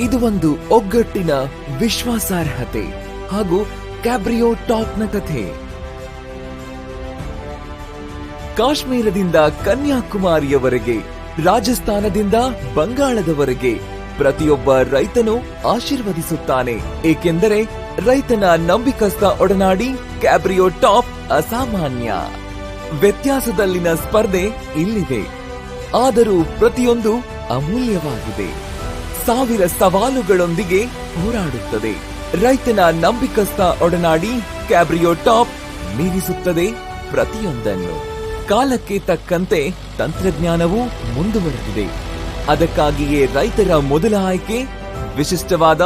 ಇದು ಒಂದು ಒಗ್ಗಟ್ಟಿನ ವಿಶ್ವಾಸಾರ್ಹತೆ ಹಾಗೂ ಕ್ಯಾಬ್ರಿಯೋ ಟಾಪ್ನ ಕಥೆ. ಕಾಶ್ಮೀರದಿಂದ ಕನ್ಯಾಕುಮಾರಿಯವರೆಗೆ, ರಾಜಸ್ಥಾನದಿಂದ ಬಂಗಾಳದವರೆಗೆ ಪ್ರತಿಯೊಬ್ಬ ರೈತನು ಆಶೀರ್ವದಿಸುತ್ತಾನೆ, ಏಕೆಂದರೆ ರೈತನ ನಂಬಿಕಸ್ಥ ಒಡನಾಡಿ ಕ್ಯಾಬ್ರಿಯೋ ಟಾಪ್ ಅಸಾಮಾನ್ಯ. ವ್ಯತ್ಯಾಸದಲ್ಲಿನ ಸ್ಪರ್ಧೆ ಇಲ್ಲಿದೆ, ಆದರೂ ಪ್ರತಿಯೊಂದು ಅಮೂಲ್ಯವಾಗಿದೆ. 1000 ಸವಾಲುಗಳೊಂದಿಗೆ ಹೋರಾಡುತ್ತದೆ. ರೈತನ ನಂಬಿಕಸ್ಥ ಒಡನಾಡಿ ಕ್ಯಾಬ್ರಿಯೋ ಟಾಪ್ ಮೀರಿಸುತ್ತದೆ ಪ್ರತಿಯೊಂದನ್ನು. ಕಾಲಕ್ಕೆ ತಕ್ಕಂತೆ ತಂತ್ರಜ್ಞಾನವು ಮುಂದುವರೆದಿದೆ. ಅದಕ್ಕಾಗಿಯೇ ರೈತರ ಮೊದಲ ಆಯ್ಕೆ ವಿಶಿಷ್ಟವಾದ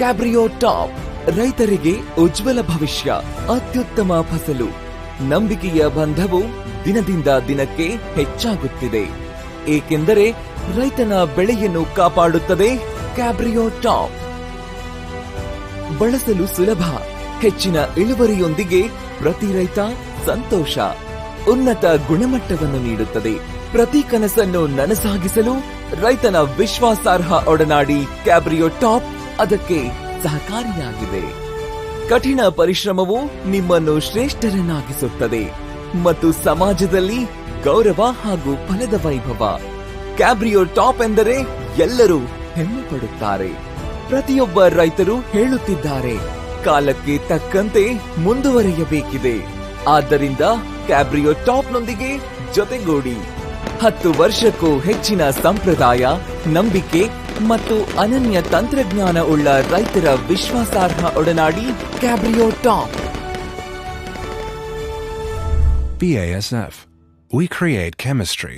ಕ್ಯಾಬ್ರಿಯೋ ಟಾಪ್. ರೈತರಿಗೆ ಉಜ್ವಲ ಭವಿಷ್ಯ, ಅತ್ಯುತ್ತಮ ಫಸಲು, ನಂಬಿಕೆಯ ಬಂಧವು ದಿನದಿಂದ ದಿನಕ್ಕೆ ಹೆಚ್ಚಾಗುತ್ತಿದೆ, ಏಕೆಂದರೆ ರೈತನ ಬೆಳೆಯನ್ನು ಕಾಪಾಡುತ್ತದೆ ಕ್ಯಾಬ್ರಿಯೋ ಟಾಪ್. ಬಳಸಲು ಸುಲಭ, ಹೆಚ್ಚಿನ ಇಳುವರಿಯೊಂದಿಗೆ ಪ್ರತಿ ರೈತ ಸಂತೋಷ, ಉನ್ನತ ಗುಣಮಟ್ಟವನ್ನು ನೀಡುತ್ತದೆ. ಪ್ರತಿ ಕನಸನ್ನು ನನಸಾಗಿಸಲು ರೈತನ ವಿಶ್ವಾಸಾರ್ಹ ಒಡನಾಡಿ ಕ್ಯಾಬ್ರಿಯೋ ಟಾಪ್ ಅದಕ್ಕೆ ಸಹಕಾರಿಯಾಗಿದೆ. ಕಠಿಣ ಪರಿಶ್ರಮವು ನಿಮ್ಮನ್ನು ಶ್ರೇಷ್ಠರನ್ನಾಗಿಸುತ್ತದೆ ಮತ್ತು ಸಮಾಜದಲ್ಲಿ ಗೌರವ ಹಾಗೂ ಫಲದ ವೈಭವ. ಕ್ಯಾಬ್ರಿಯೋ ಟಾಪ್ ಎಂದರೆ ಎಲ್ಲರೂ ಹೆಮ್ಮೆ ಪಡುತ್ತಾರೆ. ಪ್ರತಿಯೊಬ್ಬ ರೈತರು ಹೇಳುತ್ತಿದ್ದಾರೆ, ಕಾಲಕ್ಕೆ ತಕ್ಕಂತೆ ಮುಂದುವರಿಯಬೇಕಿದೆ. ಆದ್ದರಿಂದ ಕ್ಯಾಬ್ರಿಯೋ ಟಾಪ್ನೊಂದಿಗೆ ಜೊತೆಗೂಡಿ. 10 ವರ್ಷಕ್ಕೂ ಹೆಚ್ಚಿನ ಸಂಪ್ರದಾಯ, ನಂಬಿಕೆ ಮತ್ತು ಅನನ್ಯ ತಂತ್ರಜ್ಞಾನ ಉಳ್ಳ ರೈತರ ವಿಶ್ವಾಸಾರ್ಹ ಒಡನಾಡಿ ಕ್ಯಾಬ್ರಿಯೋ top. BASF. We create chemistry.